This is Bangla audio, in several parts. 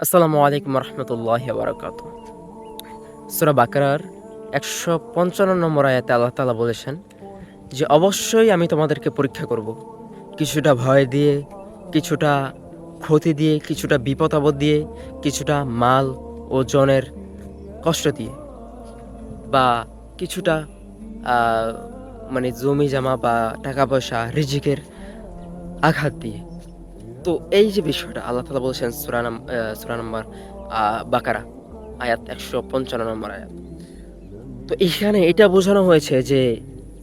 আসসালামু আলাইকুম রহমতুল্লাহি ওয়া বারাকাতুহু। সূরা বাকারার ১৫৫ নম্বর আয়াতে আল্লাহ তাআলা বলেছেন যে, "অবশ্যই আমি তোমাদেরকে পরীক্ষা করব। কিছুটা ভয় দিয়ে, কিছুটা ক্ষতি দিয়ে, কিছুটা বিপদ-আপদ দিয়ে, কিছুটা মাল ও জনের কষ্ট দিয়ে বা কিছুটা আ মানে জমি-জমা বা টাকা-পয়সা, রিজিকের আঘাত দিয়ে।" তো এই যে বিষয়টা আল্লাহ তাআলা বলছেন সূরা নাম্বার বাকারা আয়াত ১৫৫ নম্বর আয়াত। তো এখানে এটা বোঝানো হয়েছে যে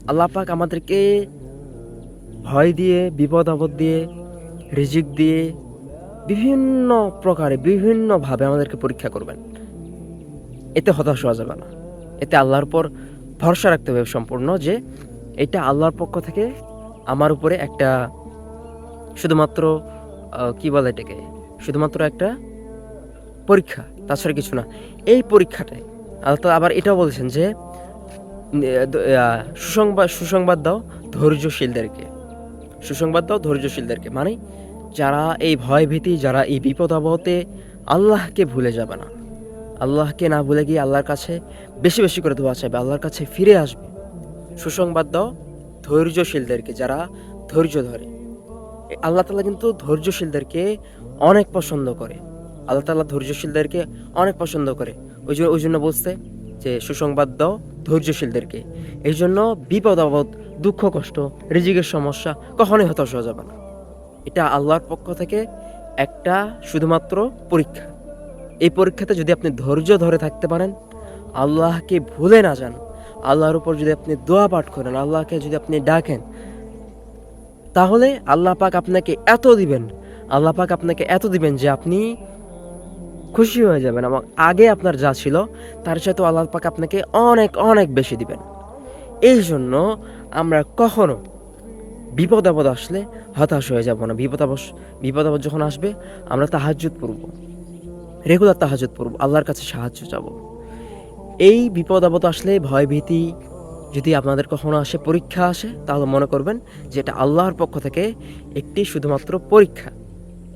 আল্লাহ পাক আমাদেরকে ভয় দিয়ে, বিপদ-আপদ দিয়ে, রিজিক দিয়ে বিভিন্ন প্রকারে বিভিন্নভাবে আমাদেরকে পরীক্ষা করবেন। এতে হতাশ হওয়া যাবে না। এতে আল্লাহর উপর ভরসা রাখতে হবে সম্পূর্ণ যে এটা আল্লাহর পক্ষ থেকে আমার উপরে একটা শুধুমাত্র কি বলে এটাকে? শুধুমাত্র একটা পরীক্ষা, তাছাড়া কিছু না। এই পরীক্ষাটায় আল্লাহ তাআলা আবার এটাও বলেছেন যে, নে দ আ সুসংবাদ দাও ধৈর্যশীলদেরকে। সুসংবাদ দাও ধৈর্যশীলদেরকে। মানে যারা এই ভয়-ভীতি, যারা এই বিপদ-আপদে আল্লাহকে ভুলে যাবে না। আল্লাহকে না ভুলে গিয়ে আল্লাহর কাছে বেশি, বেশি করে দোয়া চাইবে, আল্লাহর কাছে ফিরে আসবে। সুসংবাদ দাও ধৈর্যশীলদেরকে, যারা ধৈর্য ধরে। আল্লাহ তাআলা কিন্তু ধৈর্যশীলদেরকে অনেক পছন্দ করে। আল্লাহ তাআলা ধৈর্যশীলদেরকে অনেক পছন্দ করে। ওইজন্য বলছে যে, "সুসংবাদ দাও ধৈর্যশীলদেরকে।" এইজন্য বিপদ-আপদ, দুঃখ কষ্ট, রিজিকের সমস্যা কখনোই হতাশ হওয়া যাবে না। এটা আল্লাহর পক্ষ থেকে একটা শুধুমাত্র পরীক্ষা। এই পরীক্ষাতে যদি আপনি ধৈর্য ধরে থাকতে পারেন, আল্লাহকে ভুলে না যান, আল্লাহর উপর যদি আপনি দোয়া পাঠ করেন, আল্লাহকে যদি আপনি ডাকেন, তাহলে আল্লাহ পাক আপনাকে এত দিবেন, আল্লাহ পাক আপনাকে এত দিবেন যে আপনি খুশি হয়ে যাবেন এবং আগে আপনার যা ছিল তার চাইতেও আল্লাহ পাক আপনাকে অনেক, অনেক বেশি দিবেন। এইজন্য আমরা কখনো বিপদ-আপদ আসলে হতাশ হয়ে যাব না। বিপদ-আপদ যখন আসবে আমরা তাহাজ্জুদ পড়ব। রেগুলার তাহাজ্জুদ পড়ব। আল্লাহর কাছে সাহায্য চাবো। এই বিপদ-আপদ আসলে ভয়-ভীতি যদি আপনাদের কখনো আসে, পরীক্ষা আসে, তাহলে মনে করবেন যে এটা আল্লাহর পক্ষ থেকে একটি শুধুমাত্র পরীক্ষা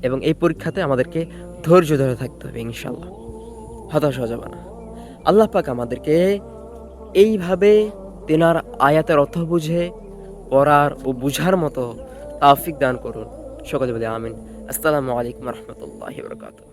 এবং এই পরীক্ষাতে আমাদেরকে ধৈর্য ধরে থাকতে হবে ইনশাআল্লাহ। হতাশ হওয়া যাবে না। আল্লাহ পাক আমাদেরকে এইভাবে তেনার আয়াতের অর্থ বুঝে পড়ার ও বুঝার মতো তাওফিক দান করুন। সকলে বলি আমিন। আসসালামু আলাইকুম রহমতুল্লাহি ওয়া বারাকাতুহু।